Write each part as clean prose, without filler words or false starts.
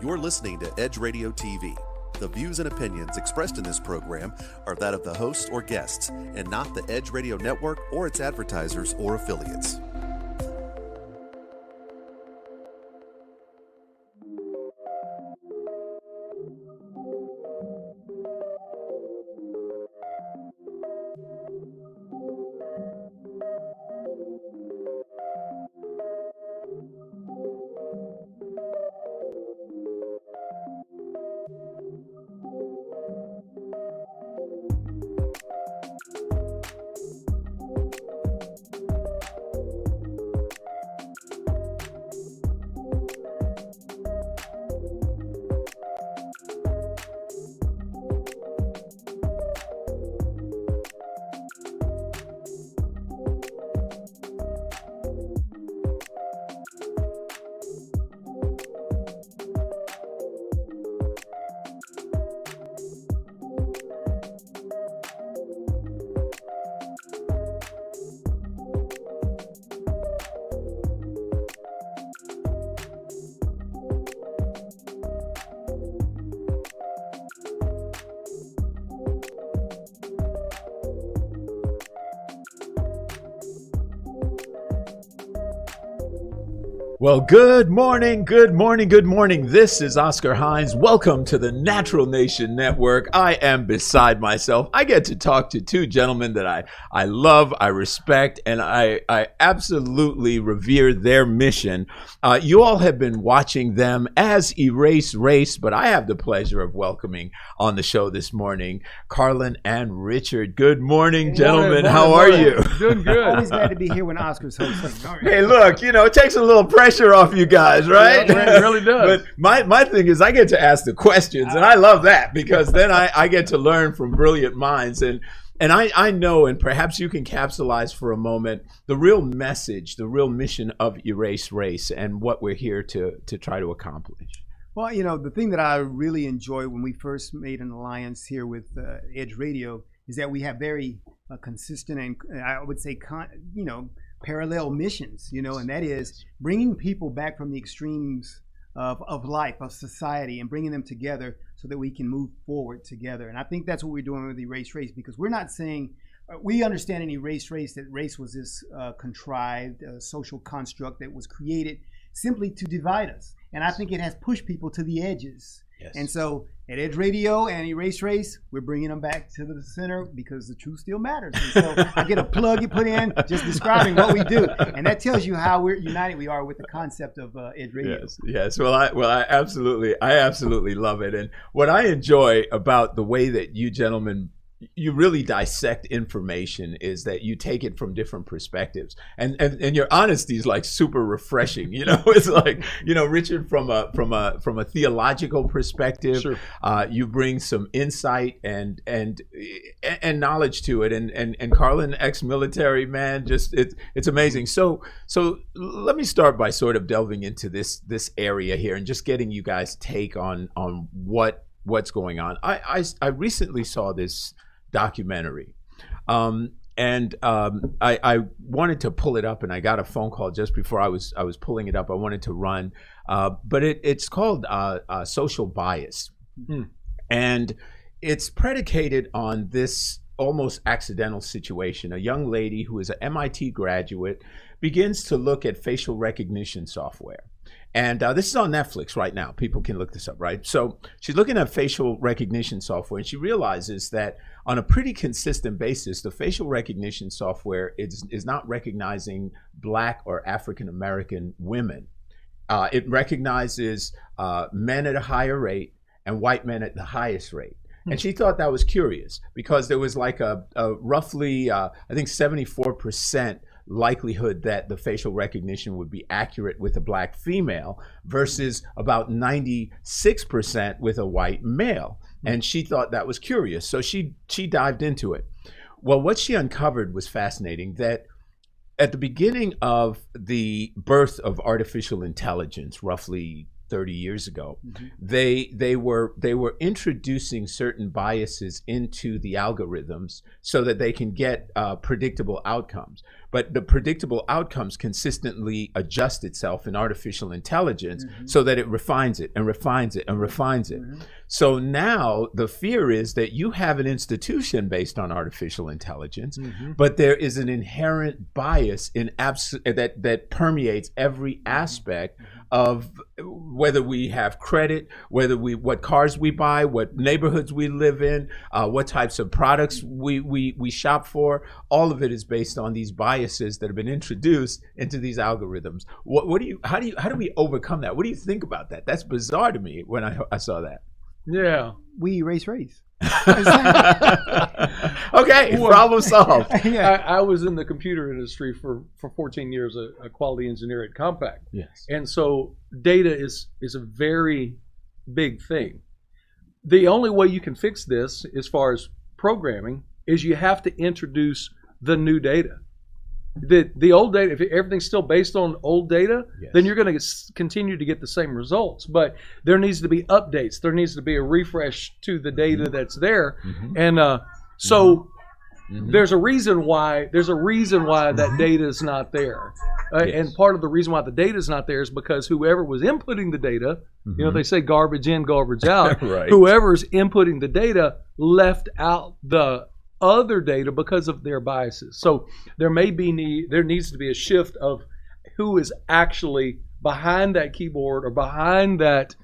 You're listening to Edge Radio TV. The views and opinions expressed in this program are that of the hosts or guests, and not the Edge Radio Network or its advertisers or affiliates. Well, good morning, good morning, good morning. This is Oscar Hines. Welcome to the Natural Nation Network. I am beside myself. I get to talk to two gentlemen that I love, I respect, and I absolutely revere their mission. You all have been watching them as Erase Race, but I have the pleasure of welcoming on the show this morning, Carlin and Richard. Good morning, gentlemen. How are you? Doing good. Always glad to be here when Oscar's hosting. Hey, look, it takes a little pressure off you guys, right? Yeah, it really does. But my thing is I get to ask the questions, and I love that because then I get to learn from brilliant minds. And I know, and perhaps you can capsulize for a moment, the real message, the real mission of Erase Race and what we're here to try to accomplish. Well, the thing that I really enjoy when we first made an alliance here with Edge Radio is that we have very consistent and I would say, parallel missions, and that is bringing people back from the extremes of life, of society, and bringing them together so that we can move forward together. And I think that's what we're doing with Erase Race, because we're not saying, we understand in Erase Race that race was this contrived social construct that was created simply to divide us. And I think it has pushed people to the edges. Yes. And so at Edge Radio and Erase Race, we're bringing them back to the center because the truth still matters. And so I get a plug you put in just describing what we do. And that tells you how united we are with the concept of Edge Radio. Yes. Well, I absolutely love it. And what I enjoy about the way that you gentlemen, you really dissect information is that you take it from different perspectives, and your honesty is like super refreshing. It's like, Richard, from a theological perspective, sure. You bring some insight and knowledge to it, and Carlin, ex-military man, just it's amazing. So let me start by sort of delving into this area here and just getting you guys' take on what's going on. I recently saw this documentary, and I wanted to pull it up, and I got a phone call just before I was pulling it up. I wanted to run, but it's called Social Bias, and it's predicated on this almost accidental situation. A young lady who is an MIT graduate begins to look at facial recognition software. And this is on Netflix right now. People can look this up, right? So she's looking at facial recognition software, and she realizes that on a pretty consistent basis, the facial recognition software is not recognizing Black or African American women. It recognizes men at a higher rate and white men at the highest rate. And she thought that was curious because there was like a roughly, I think 74% likelihood that the facial recognition would be accurate with a Black female versus about 96% with a white male. And she thought that was curious. So she dived into it. Well, what she uncovered was fascinating, that at the beginning of the birth of artificial intelligence, roughly 30 years ago, they were introducing certain biases into the algorithms so that they can get predictable outcomes. But the predictable outcomes consistently adjust itself in artificial intelligence so that it refines it and refines it and refines it. So now the fear is that you have an institution based on artificial intelligence, but there is an inherent bias in that permeates every aspect of whether we have credit, what cars we buy, what neighborhoods we live in, what types of products we shop for. All of it is based on these biases that have been introduced into these algorithms. How do we overcome that? What do you think about that? That's bizarre to me when I saw that. Yeah, we erase race. Okay, problem solved. I was in the computer industry for 14 years, a quality engineer at Compaq. Yes. And so data is a very big thing. The only way you can fix this as far as programming is you have to introduce the new data. The old data, if everything's still based on old data, then you're going to continue to get the same results. But there needs to be updates. There needs to be a refresh to the data that's there. And so there's a reason why that data is not there. And part of the reason why the data is not there is because whoever was inputting the data, they say garbage in, garbage out. Right. Whoever's inputting the data left out the other data because of their biases. So there needs to be a shift of who is actually behind that keyboard or behind that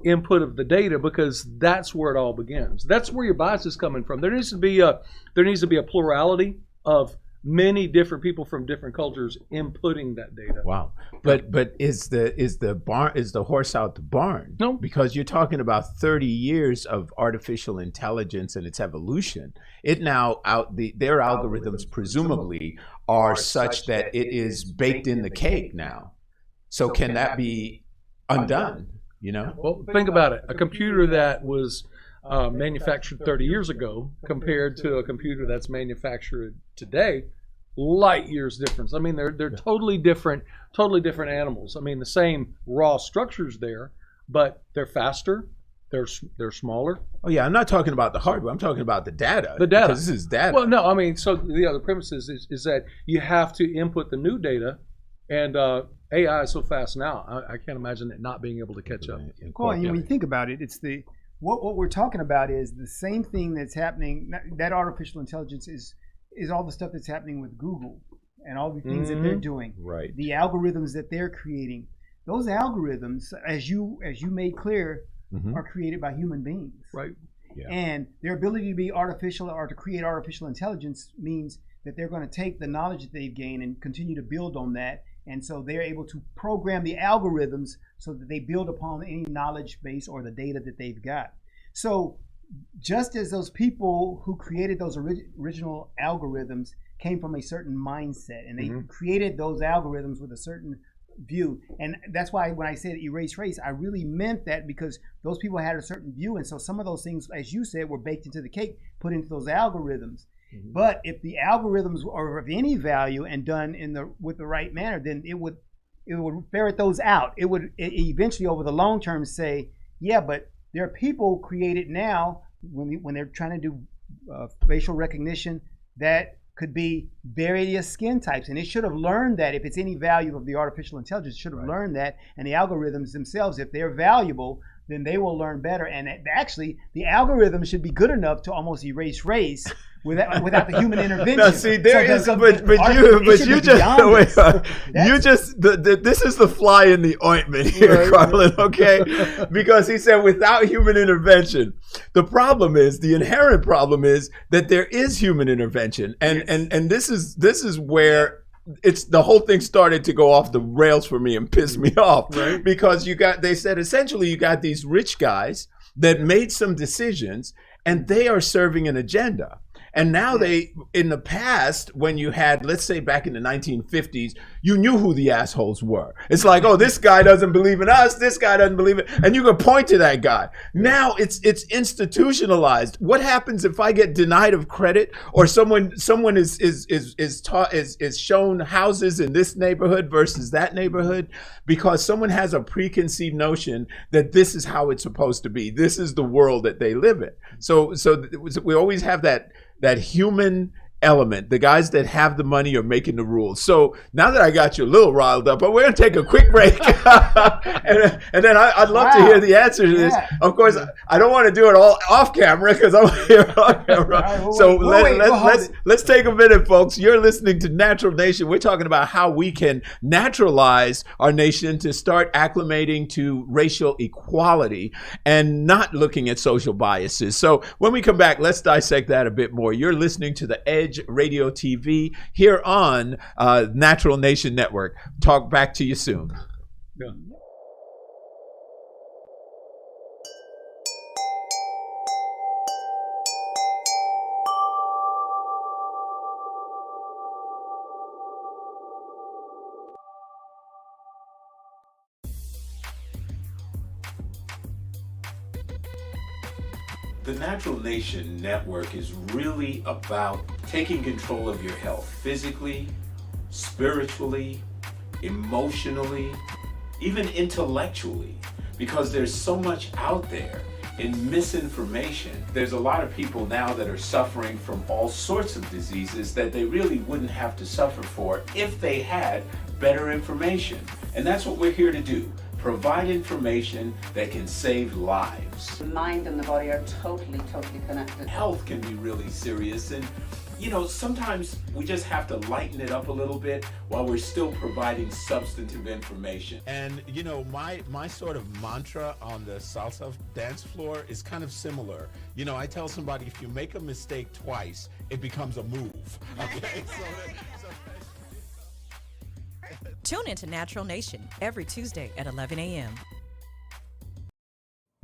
input of the data, because that's where it all begins. That's where your bias is coming from. There needs to be a plurality of many different people from different cultures inputting that data. Wow. But is the horse out the barn? No. Because you're talking about 30 years of artificial intelligence and its evolution. It now their algorithms presumably are such that it is baked in the cake now. So can that be undone? Well, think about it. A computer that was manufactured 30 years ago compared to a computer that's manufactured today, light years difference. I mean, they're totally different animals. I mean, the same raw structure's there, but they're faster, they're smaller. Oh yeah, I'm not talking about the hardware. I'm talking about the data. The data. Because this is data. Well, no, I mean, so the other premise is that you have to input the new data, and AI is so fast now, I can't imagine it not being able to catch up. Well, when you think about it, it's what we're talking about is the same thing that's happening. That artificial intelligence is all the stuff that's happening with Google and all the things that they're doing. Right. The algorithms that they're creating. Those algorithms, as you made clear, are created by human beings. Right. Yeah. And their ability to be artificial or to create artificial intelligence means that they're going to take the knowledge that they've gained and continue to build on that. And so they're able to program the algorithms so that they build upon any knowledge base or the data that they've got. So just as those people who created those original algorithms came from a certain mindset and they created those algorithms with a certain view. And that's why when I said erase race, I really meant that because those people had a certain view. And so some of those things, as you said, were baked into the cake, put into those algorithms. But if the algorithms are of any value and done with the right manner, then it would ferret those out. It would eventually, over the long term, say, yeah, but there are people created now when they're trying to do facial recognition that could be various skin types, and it should have learned that. If it's any value of the artificial intelligence, it should have learned that, and the algorithms themselves, if they're valuable, then they will learn better. And actually, the algorithm should be good enough to almost erase race without the human intervention. No, see, this is the fly in the ointment here, Carlin, okay? Because he said without human intervention. The inherent problem is that there is human intervention. And this is where the whole thing started to go off the rails for me and piss me off. Right. Because they said essentially you got these rich guys that made some decisions and they are serving an agenda. And now in the past, when you had, let's say back in the 1950s, you knew who the assholes were. It's like, oh, this guy doesn't believe in us. This guy doesn't believe it. And you can point to that guy. Now it's institutionalized. What happens if I get denied of credit, or someone is shown houses in this neighborhood versus that neighborhood, because someone has a preconceived notion that this is how it's supposed to be. This is the world that they live in. So we always have that human element. The guys that have the money are making the rules. So now that I got you a little riled up, but we're going to take a quick break. and then I'd love to hear the answer to this. Of course, I don't want to do it all off camera because I want to hear it on camera. So let's take a minute, folks. You're listening to Natural Nation. We're talking about how we can naturalize our nation to start acclimating to racial equality and not looking at social biases. So when we come back, let's dissect that a bit more. You're listening to the Edge Radio TV here on Natural Nation Network. Talk back to you soon. Yeah. The Natural Nation Network is really about taking control of your health physically, spiritually, emotionally, even intellectually, because there's so much out there in misinformation. There's a lot of people now that are suffering from all sorts of diseases that they really wouldn't have to suffer for if they had better information. And that's what we're here to do. Provide information that can save lives. The mind and the body are totally connected. Health can be really serious, and sometimes we just have to lighten it up a little bit while we're still providing substantive information. And my sort of mantra on the salsa dance floor is kind of similar. I tell somebody, if you make a mistake twice, it becomes a move. Okay. Tune into Natural Nation every Tuesday at 11 a.m.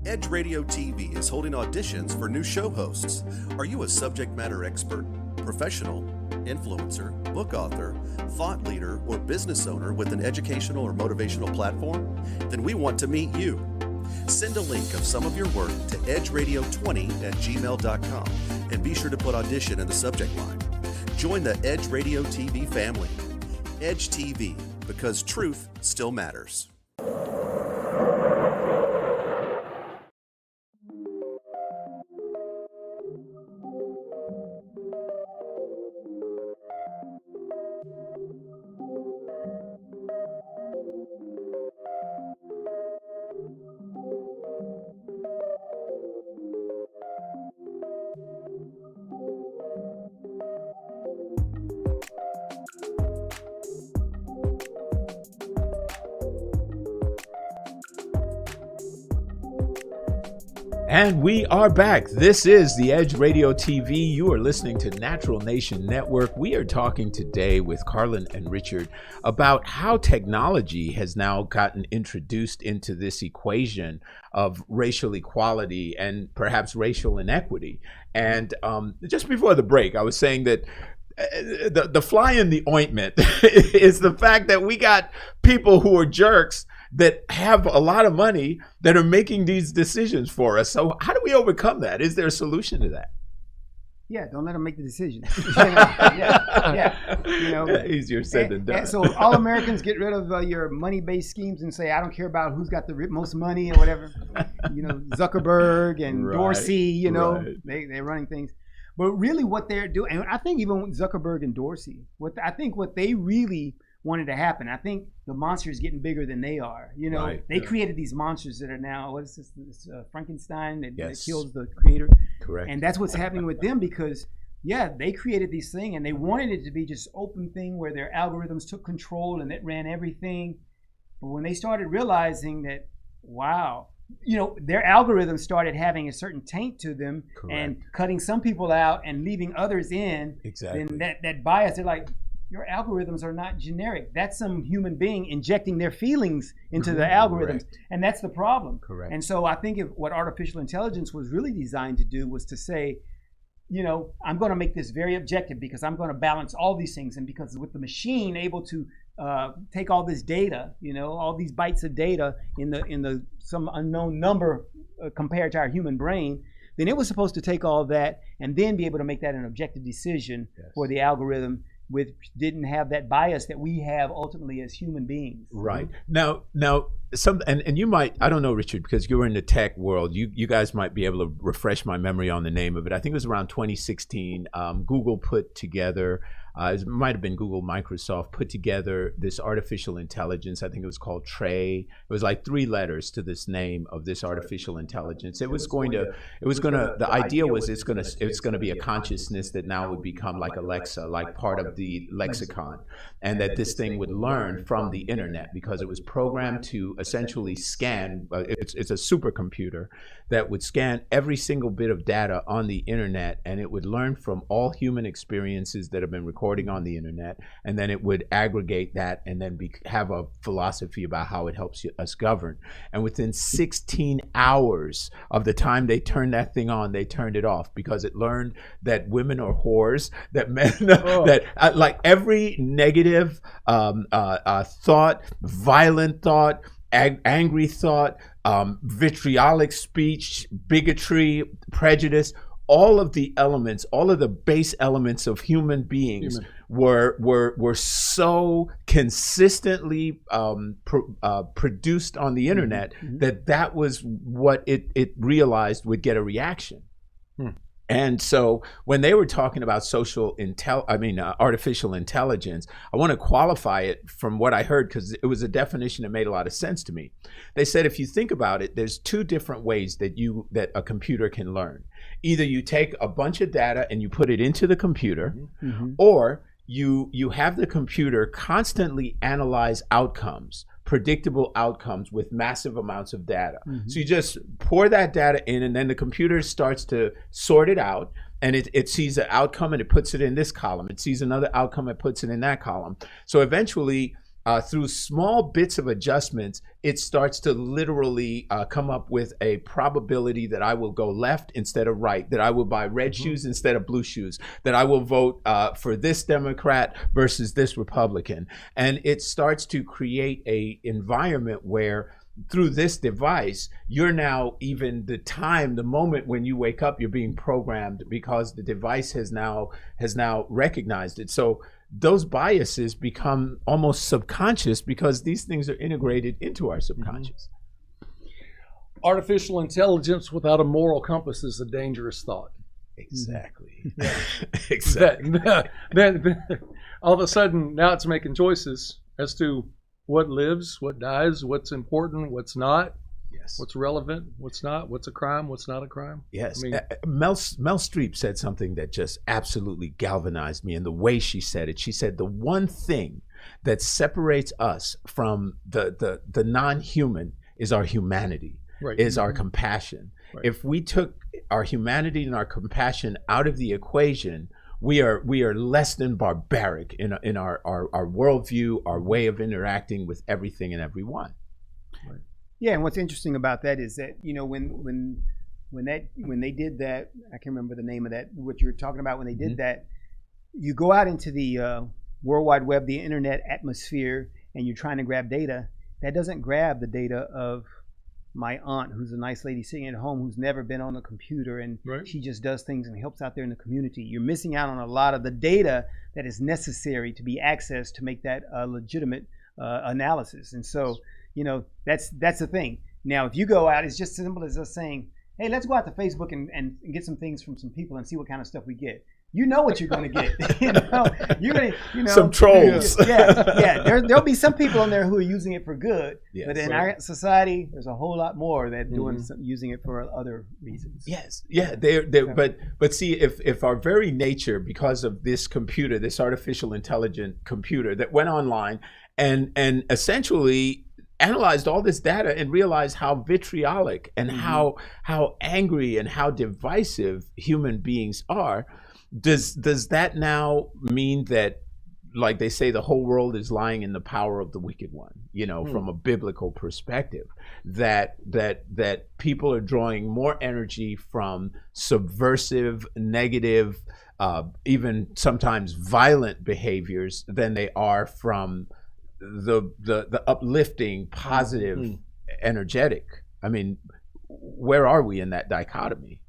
Edge Radio TV is holding auditions for new show hosts. Are you a subject matter expert, professional, influencer, book author, thought leader, or business owner with an educational or motivational platform? Then we want to meet you. Send a link of some of your work to edgeradio20@gmail.com and be sure to put audition in the subject line. Join the Edge Radio TV family. Edge TV, because truth still matters. And we are back. This is the Edge Radio TV. You are listening to Natural Nation Network. We are talking today with Carlin and Richard about how technology has now gotten introduced into this equation of racial equality and perhaps racial inequity. And just before the break, I was saying that the fly in the ointment is the fact that we got people who are jerks that have a lot of money that are making these decisions for us. So how do we overcome that? Is there a solution to that? Yeah, don't let them make the decision. Easier said than done. And so all Americans get rid of your money-based schemes and say, I don't care about who's got the most money or whatever. Zuckerberg and Dorsey, they're running things. But really what they're doing, and I think even Zuckerberg and Dorsey, what they really wanted to happen, I think the monster is getting bigger than they are. They created these monsters that are now, what is this Frankenstein that kills the creator. Correct. And that's what's happening with them because, they created these things and they wanted it to be just open thing where their algorithms took control and it ran everything. But when they started realizing that, wow, their algorithms started having a certain taint to them. Correct. And cutting some people out and leaving others in. Exactly. Then that bias, they're like, your algorithms are not generic. That's some human being injecting their feelings into the algorithms. Correct. And that's the problem. Correct. And so I think what artificial intelligence was really designed to do was to say, I'm going to make this very objective because I'm going to balance all these things. And because with the machine able to take all this data, all these bytes of data in the some unknown number compared to our human brain, then it was supposed to take all that and then be able to make that an objective decision for the algorithm, which didn't have that bias that we have ultimately as human beings. Right. Now and you might, I don't know, Richard, because you were in the tech world, you guys might be able to refresh my memory on the name of it. I think it was around 2016. Google put together, it might have been Google, Microsoft, put together this artificial intelligence. I think it was called Trey. It was like 3 letters to this name of this artificial intelligence. The idea was it's going to be a consciousness that now would become like Alexa, like part of the lexicon, and that this thing would learn from the internet because it was programmed to essentially scan. It's a supercomputer that would scan every single bit of data on the internet, and it would learn from all human experiences that have been recording on the internet, and then it would aggregate that and then have a philosophy about how it helps us govern. And within 16 hours of the time they turned that thing on, they turned it off because it learned that women are whores, that men, that like every negative thought, violent thought, angry thought, vitriolic speech, bigotry, prejudice, all of the elements, all of the base elements of human beings were so consistently produced on the internet that was what it realized would get a reaction. And so when they were talking about artificial intelligence, I want to qualify it from what I heard because it was a definition that made a lot of sense to me. They said, if you think about it, there's 2 different ways that a computer can learn. Either you take a bunch of data and you put it into the computer, or you have the computer constantly analyze outcomes, predictable outcomes with massive amounts of data. So you just pour that data in, and then the computer starts to sort it out, and it sees an outcome and it puts it in this column. It sees another outcome and puts it in that column. So eventually, through small bits of adjustments, it starts to literally come up with a probability that I will go left instead of right, that I will buy red shoes instead of blue shoes, that I will vote for this Democrat versus this Republican. And it starts to create a environment where through this device, you're now the moment when you wake up, you're being programmed because the device has now recognized it. So those biases become almost subconscious because these things are integrated into our subconscious. Artificial intelligence without a moral compass is a dangerous thought. Exactly. Exactly. Then all of a sudden, now it's making choices as to what lives, what dies, what's important, what's not. Yes. What's relevant, what's not, what's a crime, what's not a crime. Yes. Mel Streep said something that just absolutely galvanized me, and the way she said it, she said the one thing that separates us from the non-human is our humanity, is our compassion. Right. If we took our humanity and our compassion out of the equation, we are less than barbaric in our worldview, our way of interacting with everything and everyone. Right. Yeah, and what's interesting about that is that when they did that, I can't remember the name of that. What you're talking about when they did that, you go out into the World Wide Web, the internet atmosphere, and you're trying to grab data. That doesn't grab the data of my aunt, who's a nice lady sitting at home, who's never been on a computer, and she just does things and helps out there in the community. You're missing out on a lot of the data that is necessary to be accessed to make that a legitimate analysis. And so, that's the thing. Now, if you go out, it's just as simple as us saying, hey, let's go out to Facebook and get some things from some people and see what kind of stuff we get. You know what you're going to get. You're going to, some trolls. Yeah. There'll be some people in there who are using it for good, but in our society, there's a whole lot more that using it for other reasons. Yes, yeah. But see, if our very nature, because of this computer, this artificial intelligent computer that went online and essentially analyzed all this data and realized how vitriolic and how angry and how divisive human beings are, does that now mean that like they say, the whole world is lying in the power of the wicked one, from a biblical perspective, that people are drawing more energy from subversive, negative, even sometimes violent behaviors than they are from the uplifting, positive, energetic. I mean, where are we in that dichotomy?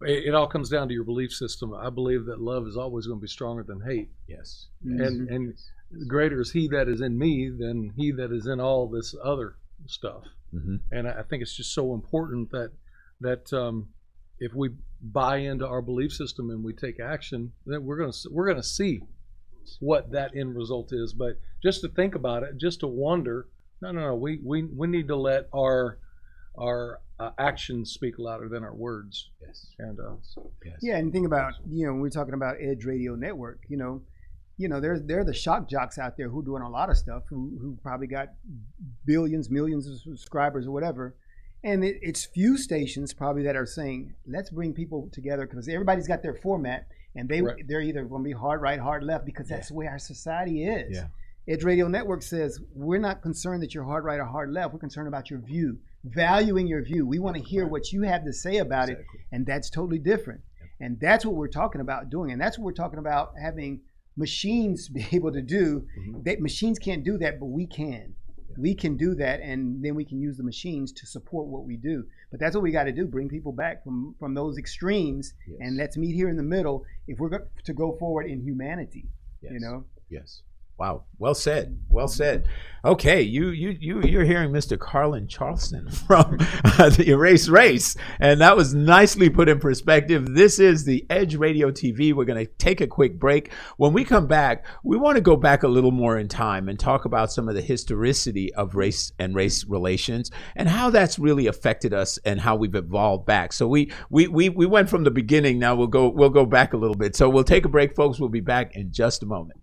It all comes down to your belief system. I believe that love is always going to be stronger than hate. Yes. And greater is he that is in me than he that is in all this other stuff. And I think it's just so important that if we buy into our belief system and we take action, then we're going to see what that end result is. But just to think about it, just to wonder, no, we need to let our actions speak louder than our words. Yes. And Yes. Yeah, and think about, when we're talking about Edge Radio Network, there are the shock jocks out there who are doing a lot of stuff, who probably got billions, millions of subscribers or whatever. And it's few stations probably that are saying, let's bring people together, because everybody's got their format, and they're either going to be hard right, hard left, because that's the way our society is. Yeah. Edge Radio Network says, we're not concerned that you're hard right or hard left. We're concerned about your view, valuing your view. We want to hear what you have to say about it, and that's totally different. And that's what we're talking about doing. And that's what we're talking about having machines be able to do. That machines can't do that, but we can. We can do that, and then we can use the machines to support what we do. But that's what we got to do, bring people back from those extremes, and let's meet here in the middle if we're to go forward in humanity. Yes. Wow. Well said. Well said. Okay, you're hearing Mr. Carlin Charleston from the Erase Race, and that was nicely put in perspective. This is the Edge Radio TV. We're going to take a quick break. When we come back, we want to go back a little more in time and talk about some of the historicity of race and race relations and how that's really affected us and how we've evolved back. So we went from the beginning. Now we'll go back a little bit. So we'll take a break, folks. We'll be back in just a moment.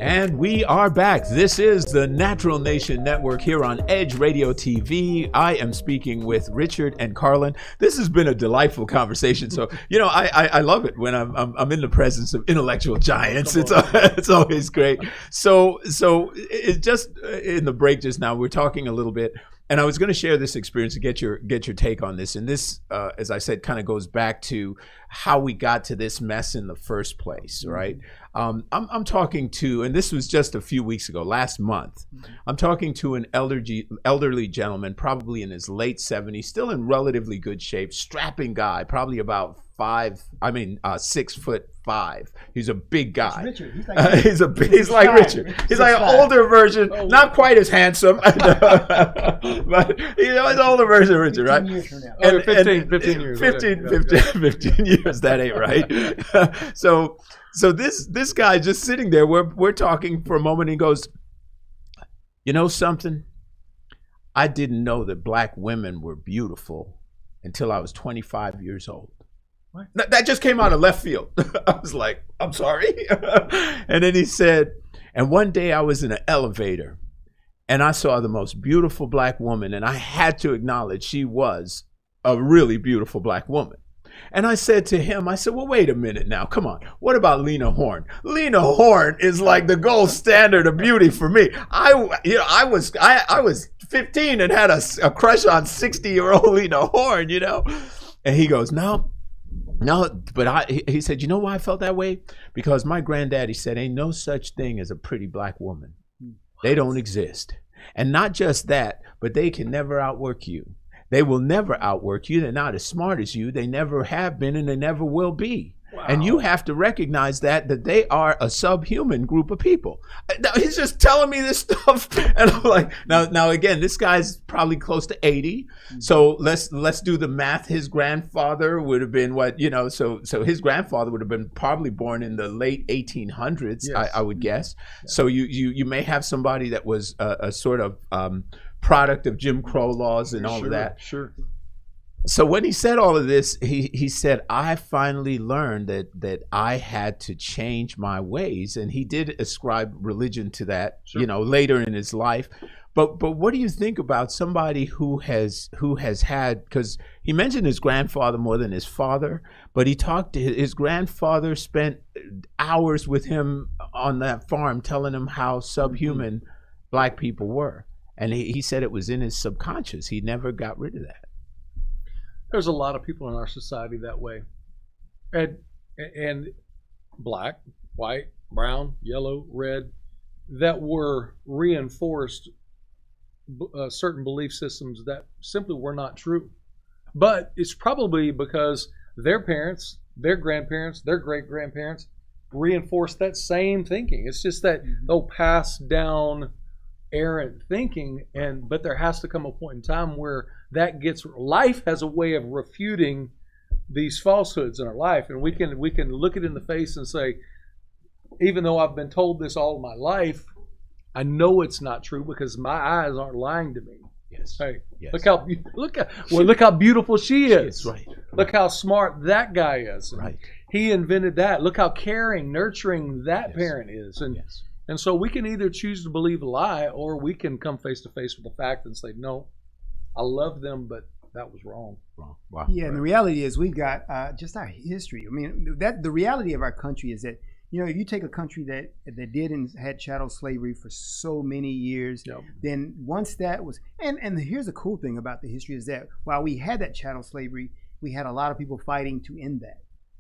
And we are back. This is the Natural Nation Network here on Edge Radio TV. I am speaking with Richard and Carlin. This has been a delightful conversation. So, I love it when I'm in the presence of intellectual giants. It's always great. So it just in the break just now, we're talking a little bit. And I was going to share this experience to get your take on this. And this, as I said, kind of goes back to how we got to this mess in the first place, right? I'm talking to, and this was just a few weeks ago, last month. I'm talking to an elderly gentleman, probably in his late 70s, still in relatively good shape, strapping guy, probably about 6'5". He's a big guy. Richard. He's like Richard. He's like an older version, not quite as handsome, but he's an older version of Richard, right? 15 years from now. 15 years. 15 years. That ain't right. So this guy just sitting there. We're talking for a moment. And he goes, "You know something? I didn't know that black women were beautiful until I was 25 years old." What? That just came out of left field. I was like, I'm sorry. And then he said, and one day I was in an elevator and I saw the most beautiful black woman, and I had to acknowledge she was a really beautiful black woman. And I said to him, well, wait a minute now. Come on. What about Lena Horne? Lena Horne is like the gold standard of beauty for me. I was 15 and had a crush on 60-year-old Lena Horne, And he goes, No, but he said, you know why I felt that way? Because my granddaddy said, ain't no such thing as a pretty black woman. They don't exist. And not just that, but they can never outwork you. They will never outwork you. They're not as smart as you. They never have been, and they never will be. Wow. And you have to recognize that they are a subhuman group of people. Now, he's just telling me this stuff, and I'm like, now again, this guy's probably close to 80. So let's do the math. His grandfather would have been what, so his grandfather would have been probably born in the late 1800s, yes. I would guess. Yeah. So you may have somebody that was a sort of product of Jim Crow laws and all of that. Sure. So when he said all of this, he said, I finally learned that I had to change my ways. And he did ascribe religion to that, sure. Later in his life. But what do you think about somebody who has had, because he mentioned his grandfather more than his father, but he talked to his grandfather, spent hours with him on that farm telling him how subhuman black people were. And he said it was in his subconscious. He never got rid of that. There's a lot of people in our society that way, and black, white, brown, yellow, red, that were reinforced certain belief systems that simply were not true. But it's probably because their parents, their grandparents, their great-grandparents reinforced that same thinking. It's just that they'll pass down errant thinking, but there has to come a point in time where life has a way of refuting these falsehoods in our life, and we can look it in the face and say, even though I've been told this all my life, I know it's not true because my eyes aren't lying to me. Yes. Hey, yes. Look how beautiful she is. She is, right. Look how smart that guy is. Right. He invented that. Look how caring, nurturing that yes. parent is. And yes. And so we can either choose to believe a lie, or we can come face to face with the fact and say, no, I love them, but that was wrong. Wrong. Wow. Yeah, and the reality is we've got just our history. I mean, the reality of our country is that, if you take a country that did and had chattel slavery for so many years, yep. then once that was, and here's the cool thing about the history is that while we had that chattel slavery, we had a lot of people fighting to end that.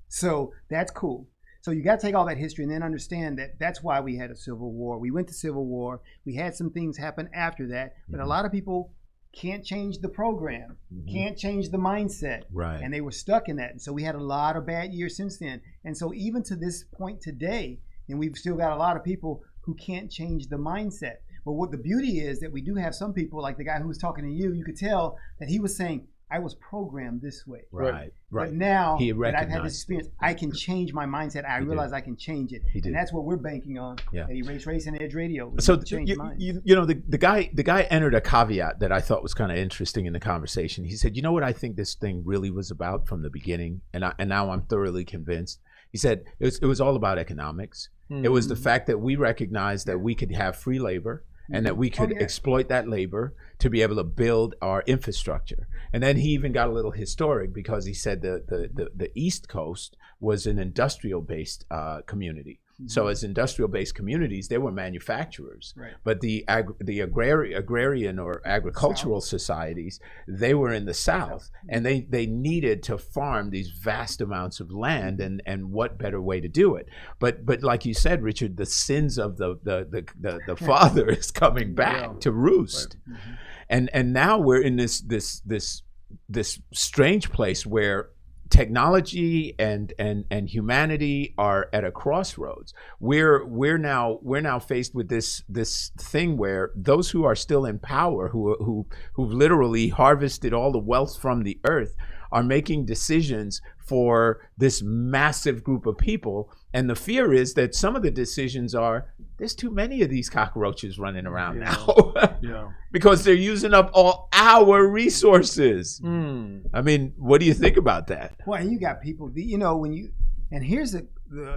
So that's cool. So you got to take all that history and then understand that that's why we had a civil war. We went to civil war. We had some things happen after that, but a lot of people can't change the program, can't change the mindset. Right. And they were stuck in that. And so we had a lot of bad years since then. And so even to this point today, and we've still got a lot of people who can't change the mindset. But what the beauty is that we do have some people, like the guy who was talking to you could tell that he was saying, I was programmed this way. Right. But now that I've had this experience, I can change my mindset. I realize I can change it. And that's what we're banking on at Erase Race and Edge Radio. So the guy entered a caveat that I thought was kind of interesting in the conversation. He said, you know what I think this thing really was about from the beginning? And now I'm thoroughly convinced. He said it was all about economics. It was the fact that we recognized that we could have free labor and that we could exploit that labor to be able to build our infrastructure. And then he even got a little historic because he said the East Coast was an industrial-based community. So as industrial-based communities, they were manufacturers, but the agrarian or agricultural societies, they were in the South, and they needed to farm these vast amounts of land, and what better way to do it? But like you said, Richard, the sins of the father is coming back to roost, and now we're in this strange place where technology and humanity are at a crossroads. We're now faced with this thing where those who are still in power, who've literally harvested all the wealth from the earth, are making decisions for this massive group of people. And the fear is that some of the decisions are, there's too many of these cockroaches running around now. Because they're using up all our resources. I mean, what do you think about that? Well, and you got people, and here's the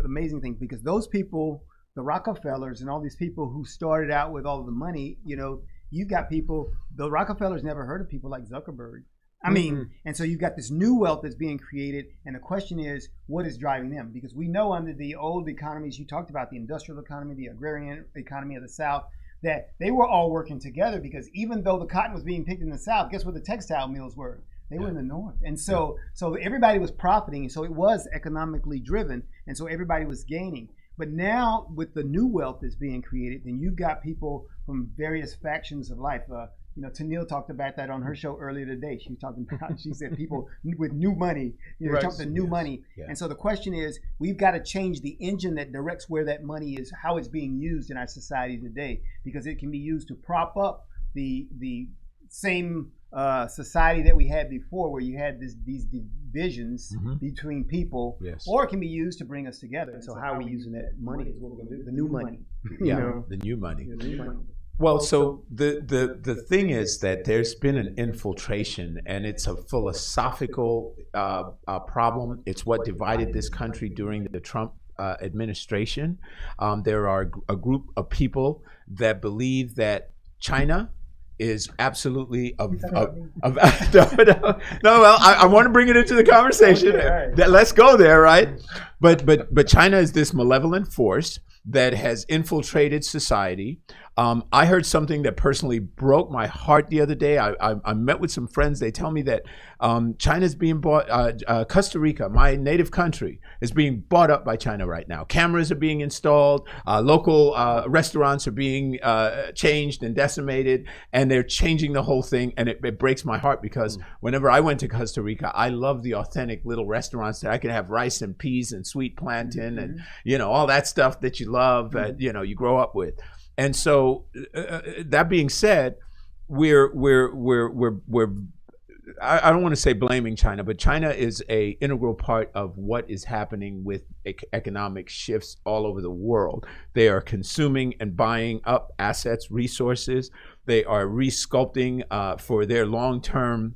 amazing thing, because those people, the Rockefellers and all these people who started out with all the money, you got people, the Rockefellers never heard of people like Zuckerberg. I mean, and so you've got this new wealth that's being created, and the question is, what is driving them? Because we know under the old economies, you talked about the industrial economy, the agrarian economy of the South, that they were all working together, because even though the cotton was being picked in the South, guess what the textile mills were? They were in the North. And so everybody was profiting, and so it was economically driven, and so everybody was gaining. But now with the new wealth that's being created, then you've got people from various factions of life. Tennille talked about that on her show earlier today. She said people with new money, talking to new money. Yeah. And so the question is, we've got to change the engine that directs where that money is, how it's being used in our society today, because it can be used to prop up the same society that we had before, where you had these divisions between people, or it can be used to bring us together. And so how are we using that money is what we're going to do. The new money. The new money. Well, so the thing is that there's been an infiltration, and it's a philosophical problem. It's what divided this country during the Trump administration. There are a group of people that believe that China is absolutely I want to bring it into the conversation. Okay, right. Let's go there, right? But China is this malevolent force that has infiltrated society. I heard something that personally broke my heart the other day. I met with some friends. They tell me that China's being bought, Costa Rica, my native country, is being bought up by China right now. Cameras are being installed. Local restaurants are being changed and decimated, and they're changing the whole thing. And it breaks my heart, because whenever I went to Costa Rica, I love the authentic little restaurants that I could have rice and peas and sweet plantain and all that stuff that you love, that you grow up with. And so, that being said, we're I don't want to say blaming China, but China is a integral part of what is happening with economic shifts all over the world. They are consuming and buying up assets, resources. They are resculpting for their long-term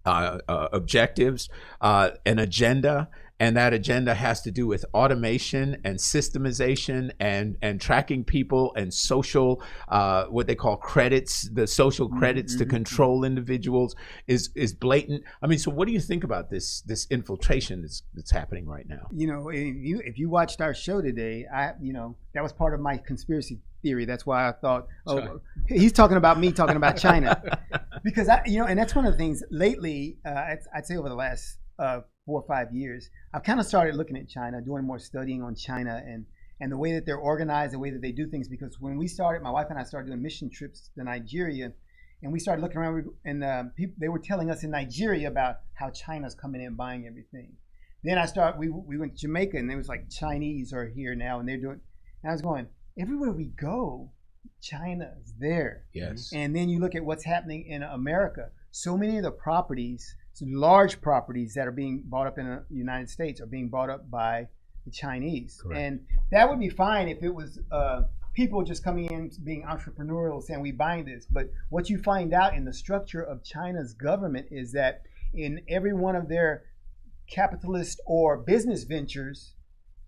objectives, an agenda. And that agenda has to do with automation and systemization and tracking people and social, what they call credits, the social credits to control individuals is blatant. I mean, so what do you think about this infiltration that's happening right now? If you watched our show today, that was part of my conspiracy theory. That's why I thought, he's talking about me talking about China, because and that's one of the things lately. I'd say over the last 4 or 5 years, I've kind of started looking at China, doing more studying on China and the way that they're organized, the way that they do things. Because when we started, my wife and I started doing mission trips to Nigeria, and we started looking around, and they were telling us in Nigeria about how China's coming in and buying everything. Then we went to Jamaica, and it was like Chinese are here now, and they're doing. And I was going, everywhere we go, China's there. Yes. And then you look at what's happening in America. So many of the properties, large properties that are being bought up in the United States are being bought up by the Chinese. Correct. And that would be fine if it was people just coming in, being entrepreneurial, saying we buying this. But what you find out in the structure of China's government is that in every one of their capitalist or business ventures,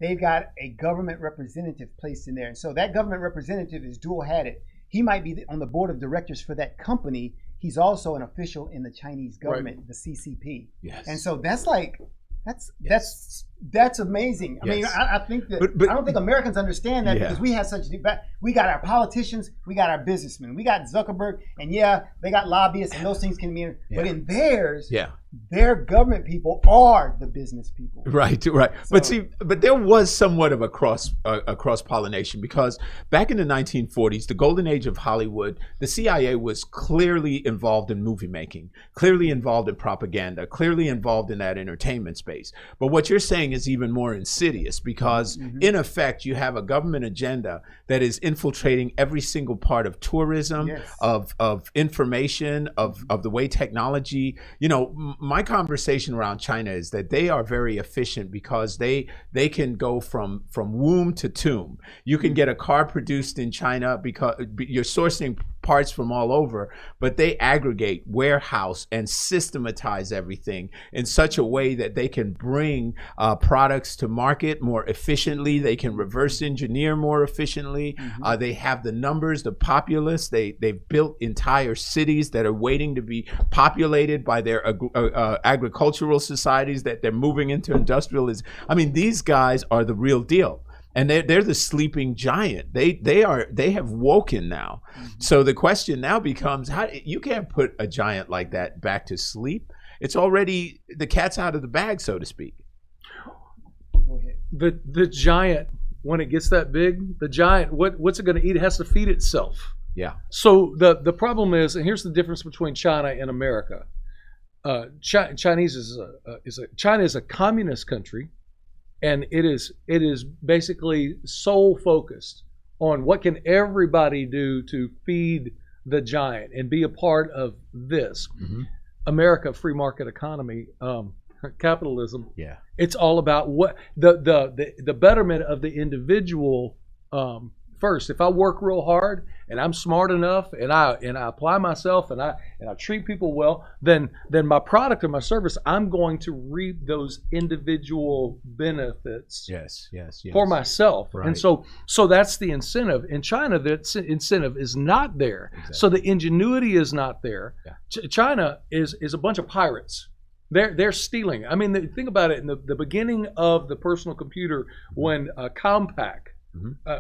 they've got a government representative placed in there. And so that government representative is dual-hatted. He might be on the board of directors for that company. He's also an official in the Chinese government, the CCP. Yes. And so that's like, that's amazing. I mean, Yes. I think that But- I don't think Americans understand that Yeah. because we have such we got our politicians, we got our businessmen, we got Zuckerberg, and yeah, they got lobbyists, and those things can be in. But Yeah. in theirs, Yeah. their government people are the business people. Right. But there was somewhat of a cross pollination because back in the 1940s, the golden age of Hollywood, the CIA was clearly involved in movie making, clearly involved in propaganda, clearly involved in that entertainment space. But what you're saying is even more insidious because in effect, you have a government agenda that is infiltrating every single part of tourism, Yes. of information, of the way technology, my conversation around China is that they are very efficient because they can go from womb to tomb. You can get a car produced in China because you're sourcing parts from all over, but they aggregate, warehouse, and systematize everything in such a way that they can bring products to market more efficiently. They can reverse engineer more efficiently. They have the numbers, the populace. They've built entire cities that are waiting to be populated by their agricultural societies that they're moving into industrialism. I mean, these guys are the real deal. And they're the sleeping giant. They have woken now. So the question now becomes, how you can't put a giant like that back to sleep. It's already, the cat's out of the bag, so to speak. The giant, when it gets that big, the giant, what's it going to eat? It has to feed itself. Yeah. So the problem is, and here's the difference between China and America. China is a communist country, and it is basically sole focused on what can everybody do to feed the giant and be a part of this. America, free market economy, capitalism. Yeah. It's all about what the betterment of the individual first. If I work real hard and I'm smart enough and I apply myself and I treat people well, then my product or my service, I'm going to reap those individual benefits Yes. for myself. Right. And so that's the incentive. In China, that incentive is not there. Exactly. So the ingenuity is not there. Yeah. China is a bunch of pirates. They're stealing. I mean, think about it. In the beginning of the personal computer, when Compaq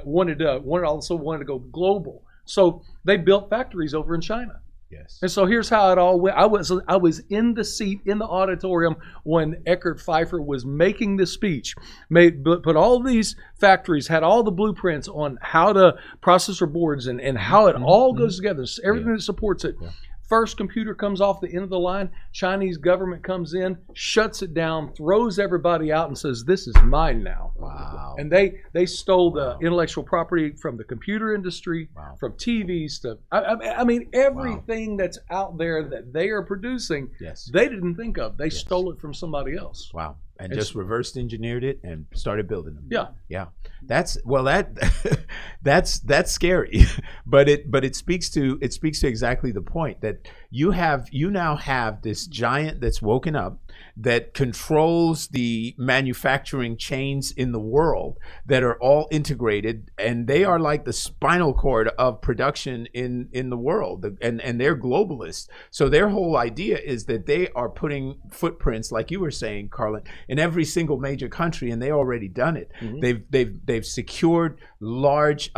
wanted to go global, so they built factories over in China. Yes. And so here's how it all went. I was in the seat in the auditorium when Eckhart Pfeiffer was making the speech. Put all these factories, had all the blueprints on how to processor boards and how it all goes together. Everything that supports it. Yeah. First computer comes off the end of the line. Chinese government comes in, shuts it down, throws everybody out, and says, "This is mine now." Wow. And they stole the intellectual property from the computer industry, from TVs to I mean everything that's out there that they are producing. Yes. They didn't think of. They stole it from somebody else. Wow. And just reverse engineered it and started building them. Yeah. That's scary, but it speaks to exactly the point that you now have this giant that's woken up that controls the manufacturing chains in the world that are all integrated, and they are like the spinal cord of production in the world, and they're globalists. So their whole idea is that they are putting footprints, like you were saying, Carlin, in every single major country, and they already done it. They've secured large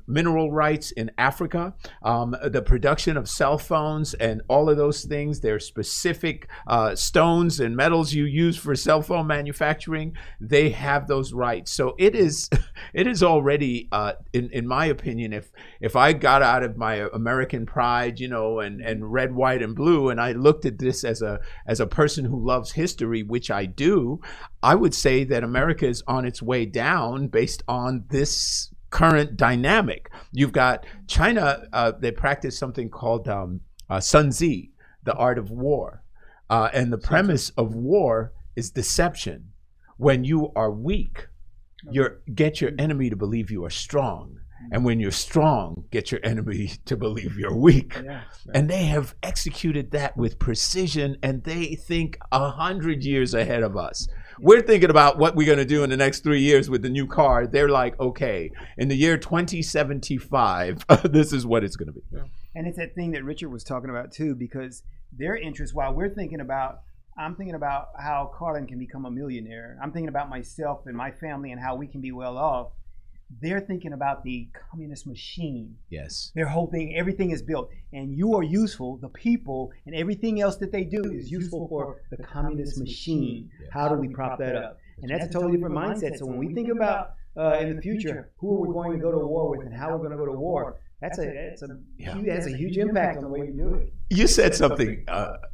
mineral rights in Africa, the production of cell phones and all of those things. There are specific stones and metals you use for cell phone manufacturing. They have those rights. So it is already, in my opinion, if I got out of my American pride, and red, white, and blue, and I looked at this as a person who loves history, which I do, I would say that America is on its way down based on this current dynamic. You've got China, they practice something called Sun Tzu, the art of war. And the premise of war is deception. When you are weak, get your enemy to believe you are strong. And when you're strong, get your enemy to believe you're weak. Yeah. And they have executed that with precision, and they think 100 years ahead of us. We're thinking about what we're going to do in the next 3 years with the new car. They're like, okay, in the year 2075, this is what it's going to be. Yeah. And it's that thing that Richard was talking about too, because their interest, while I'm thinking about how Carlin can become a millionaire. I'm thinking about myself and my family and how we can be well off. They're thinking about the communist machine. Yes. They're hoping everything is built, and you are useful. The people and everything else that they do is useful for the communist machine. Yeah. How do we prop that up? And that's a totally different mindset. So when we think about in the future, who are we going to go to war with and how we're going to go to war, that's a huge impact on the way we do it. You said something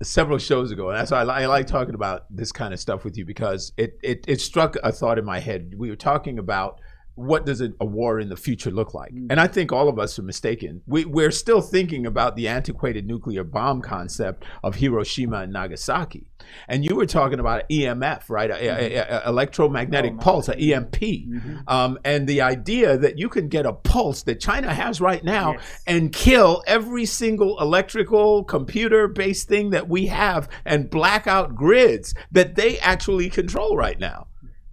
several shows ago, and that's why I like talking about this kind of stuff with you, because it struck a thought in my head. We were talking about what does a war in the future look like? And I think all of us are mistaken. We're still thinking about the antiquated nuclear bomb concept of Hiroshima and Nagasaki. And you were talking about EMF, right? Electromagnetic pulse, an EMP. And the idea that you can get a pulse that China has right now and kill every single electrical computer-based thing that we have and black out grids that they actually control right now.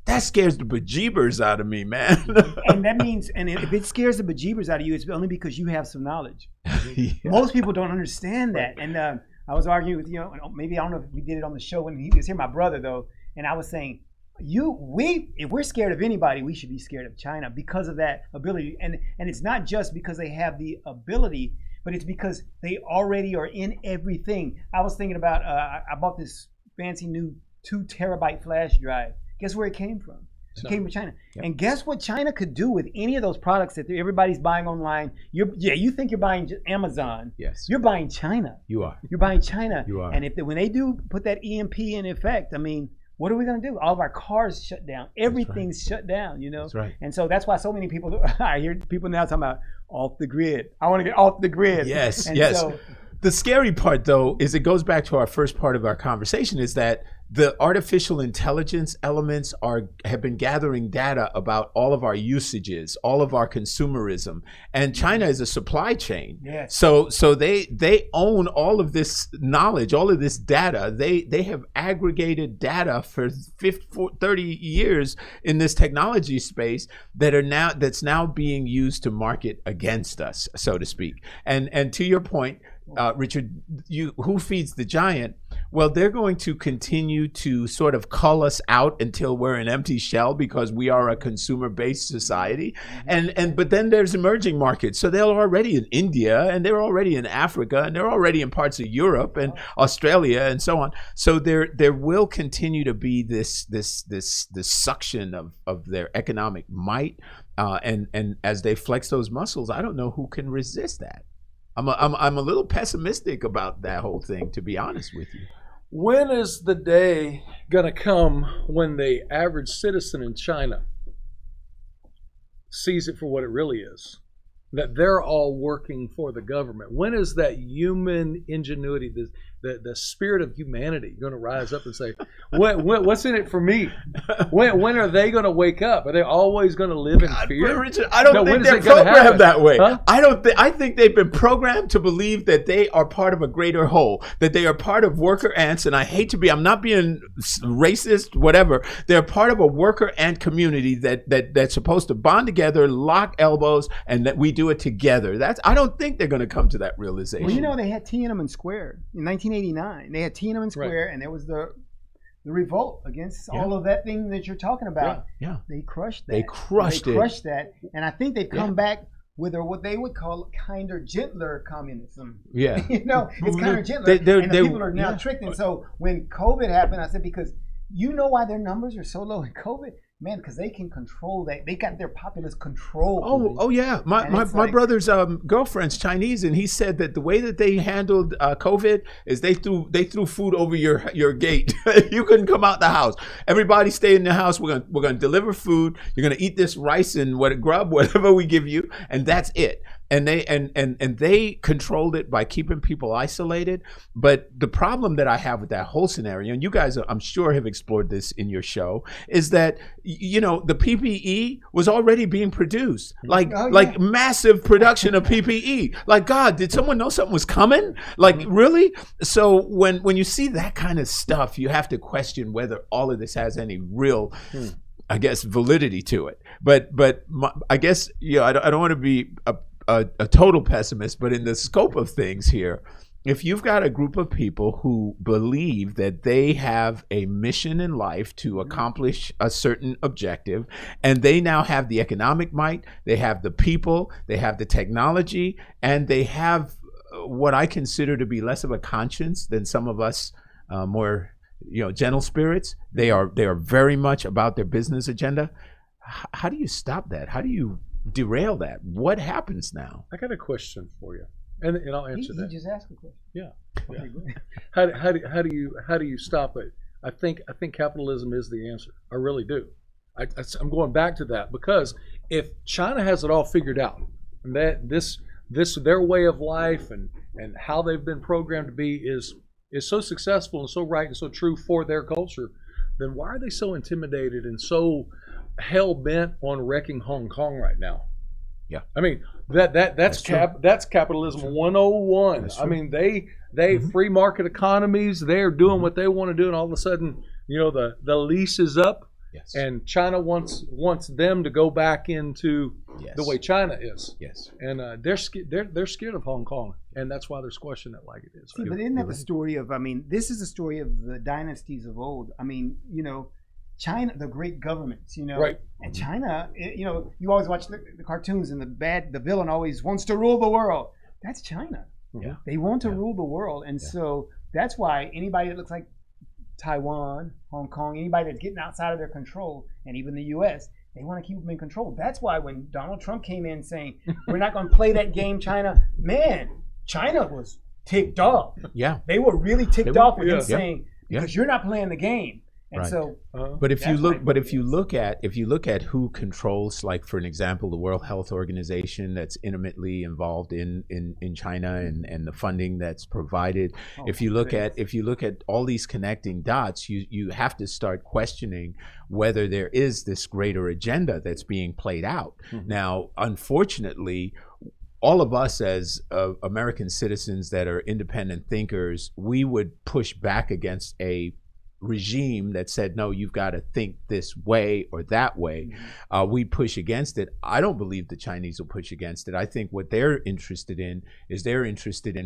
That scares the bejeebers out of me, man. And that means, and if it scares the bejeebers out of you, it's only because you have some knowledge. Most people don't understand that. And I was arguing with, maybe I don't know if we did it on the show when he was here, my brother though, and I was saying, if we're scared of anybody, we should be scared of China because of that ability. And it's not just because they have the ability, but it's because they already are in everything. I was thinking about, I bought this fancy new 2 terabyte flash drive. Guess where it came from? It came from China. Yep. And guess what China could do with any of those products that everybody's buying online? You think you're buying Amazon. Yes. You're buying China. You are. You're buying China. You are. And when they do put that EMP in effect, I mean, what are we going to do? All of our cars shut down. Everything's shut down, That's right. And so that's why so many people, I hear people now talking about off the grid. I want to get off the grid. Yes, and yes. So, the scary part, though, is it goes back to our first part of our conversation, is that the artificial intelligence elements have been gathering data about all of our usages, all of our consumerism, and China is a supply chain. Yes. So they own all of this knowledge, all of this data. They have aggregated data for 30 years in this technology space that's now being used to market against us, so to speak. And to your point, Richard, who feeds the giant? Well, they're going to continue to sort of cull us out until we're an empty shell because we are a consumer-based society. But then there's emerging markets. So they're already in India, and they're already in Africa, and they're already in parts of Europe and Australia and so on. So there will continue to be this suction of their economic might. And as they flex those muscles, I don't know who can resist that. I'm a little pessimistic about that whole thing, to be honest with you. When is the day going to come when the average citizen in China sees it for what it really is? That they're all working for the government. When is that human ingenuity, the spirit of humanity, going to rise up and say, what's in it for me? When are they going to wake up? Are they always going to live in fear? Richard, I don't think they're programmed that way. Huh? I think they've been programmed to believe that they are part of a greater whole, that they are part of worker ants. And I'm not being racist, whatever. They're part of a worker ant community that's supposed to bond together, lock elbows, and that we do it together. I don't think they're going to come to that realization. Well, they had Tiananmen Square in 1989. They had Tiananmen Square, and there was the revolt against all of that thing that you're talking about. Yeah. They crushed that. They crushed that. And I think they've come back with what they would call kinder, gentler communism. Yeah. It's kinder, gentler. And the people are now tricked. And so when COVID happened, I said, because you know why their numbers are so low in COVID? Man, because they can control that. They got their populace controlled. Oh yeah. My brother's girlfriend's Chinese, and he said that the way that they handled COVID is they threw food over your gate. You couldn't come out the house. Everybody stay in the house. We're gonna deliver food. You're gonna eat this rice and grub, whatever we give you, and that's it. And they controlled it by keeping people isolated. But the problem that I have with that whole scenario, and you guys, I'm sure, have explored this in your show, is that the PPE was already being produced, like massive production of PPE. Like, God, did someone know something was coming? Like, really? So when you see that kind of stuff, you have to question whether all of this has any real, I guess, validity to it. But I guess I don't want to be a total pessimist, but in the scope of things here, if you've got a group of people who believe that they have a mission in life to accomplish a certain objective, and they now have the economic might, they have the people, they have the technology, and they have what I consider to be less of a conscience than some of us more gentle spirits. They are very much about their business agenda. How do you stop that? How do you derail that? What happens now? I got a question for you, and I'll answer that. He just asked a question. Yeah. How do you stop it? I think capitalism is the answer. I really do. I'm going back to that because if China has it all figured out, and that this their way of life and how they've been programmed to be is so successful and so right and so true for their culture, then why are they so intimidated and so hell bent on wrecking Hong Kong right now? Yeah, I mean that's capitalism 101. I mean they free market economies. They're doing what they want to do, and all of a sudden, the lease is up, and China wants them to go back into the way China is. Yes, and they're scared of Hong Kong, and that's why they're squashing it like it is. See, but isn't that the story of? I mean, this is the story of the dynasties of old. I mean, China, the great governments, right? And China, you always watch the cartoons, and the villain always wants to rule the world. That's China. Yeah, they want to rule the world, and so that's why anybody that looks like Taiwan, Hong Kong, anybody that's getting outside of their control, and even the U.S., they want to keep them in control. That's why when Donald Trump came in saying we're not going to play that game, China was ticked off. Yeah, they were really ticked off with him saying because you're not playing the game. And right. So, but if you look at who controls, like for an example, the World Health Organization that's intimately involved in China and the funding that's provided, if you look at all these connecting dots, you have to start questioning whether there is this greater agenda that's being played out. Mm-hmm. Now, unfortunately, all of us as American citizens that are independent thinkers, we would push back against a regime that said, no, you've got to think this way or that way. We push against it. I don't believe the Chinese will push against it. I think what they're interested in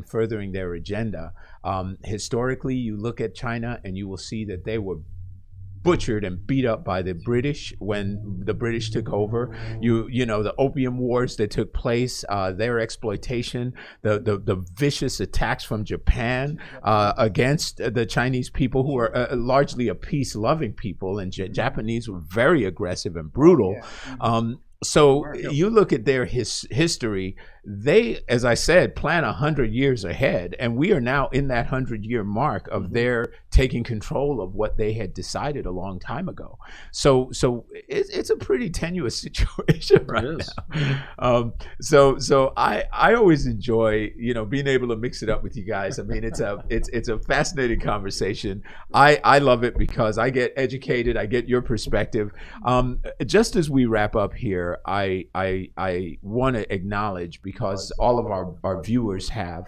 furthering their agenda. Historically, you look at China and you will see that they were butchered and beat up by the British when the British took over. The opium wars that took place, their exploitation, the vicious attacks from Japan against the Chinese people, who are largely a peace-loving people, and Japanese were very aggressive and brutal. So you look at their history, they, as I said, plan 100 years ahead, and we are now in that 100-year mark of their taking control of what they had decided a long time ago. So it's a pretty tenuous situation right now. So I always enjoy being able to mix it up with you guys. I mean, it's a fascinating conversation. I love it because I get educated. I get your perspective. Just as we wrap up here, I want to acknowledge, because all of our viewers have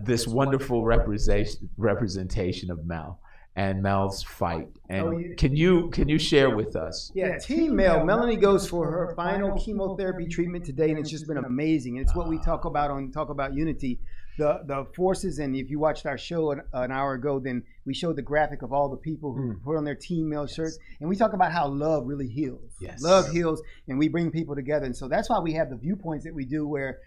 this wonderful representation of Mel and Mel's fight. And can you share with us? Yeah, Team Mel. Melanie goes for her final chemotherapy treatment today, and it's just been amazing. And it's what we talk about Unity. The forces, and if you watched our show an hour ago, then we showed the graphic of all the people who put on their Team Mel shirts, and we talk about how love really heals. Yes. Love heals, and we bring people together. And so that's why we have the viewpoints that we do, where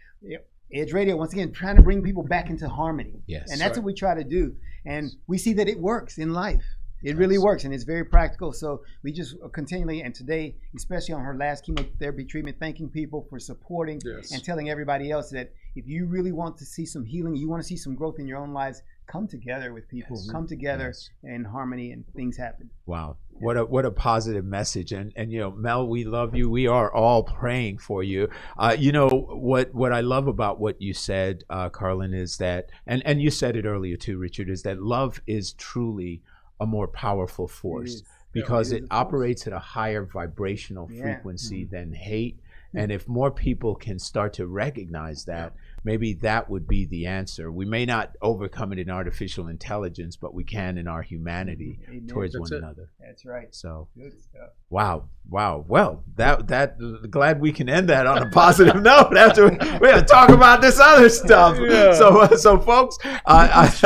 Edge Radio, once again, trying to bring people back into harmony. Yes. And that's what we try to do. And we see that it works in life. It really works, and it's very practical. So we just continually, and today, especially on her last chemotherapy treatment, thanking people for supporting and telling everybody else that if you really want to see some healing, you want to see some growth in your own lives, come together with people, Yes. come together Yes. in harmony, and things happen. Wow. What a positive message. And Mel, we love you. We are all praying for you. What I love about what you said, Carlin, is that, and you said it earlier too, Richard, is that love is truly a more powerful force is. because It it is a force. operates at a higher vibrational Yeah. frequency than hate. And if more people can start to recognize that, maybe that would be the answer. We may not overcome it in artificial intelligence, but we can in our humanity Amen. towards That's one it. another. That's right. So, Good stuff. wow. Well, that glad we can end that on a positive note. After we're gonna talk about this other stuff. Yeah. So folks, that's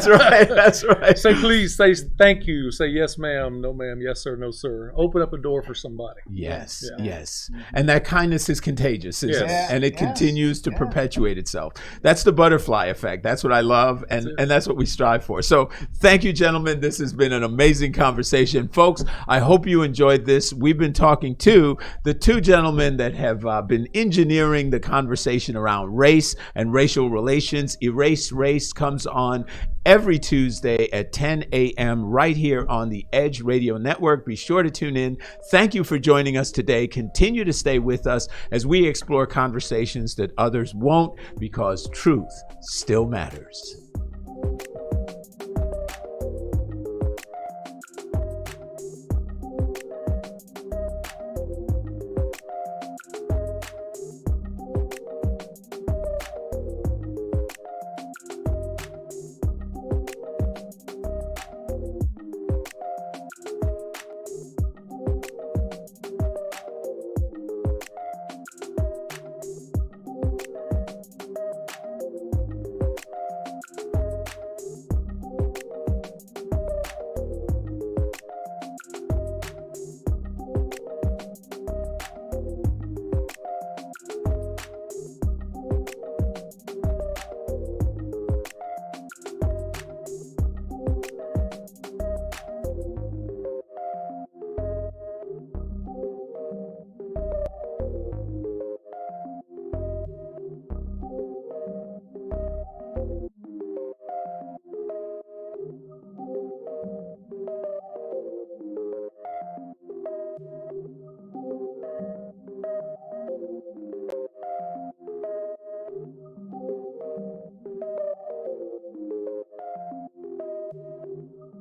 right. That's right. Say please, say thank you, say yes ma'am, no ma'am, yes sir, no sir. Open up a door for somebody. Yes, Yeah. yes. And that kindness is contagious, isn't Yes. it? And it Yes. continues to Yeah. perpetuate itself. That's the butterfly effect. That's what I love, and that's what we strive for. So thank you, gentlemen. This has been an amazing conversation. Folks, I hope you enjoyed this. We've been talking to the two gentlemen that have been engineering the conversation around race and racial relations. Erase Race comes on every Tuesday at 10 a.m. right here on the Edge Radio Network. Be sure to tune in. Thank you for joining us today. Continue to stay with us as we explore conversations that others won't, because truth still matters.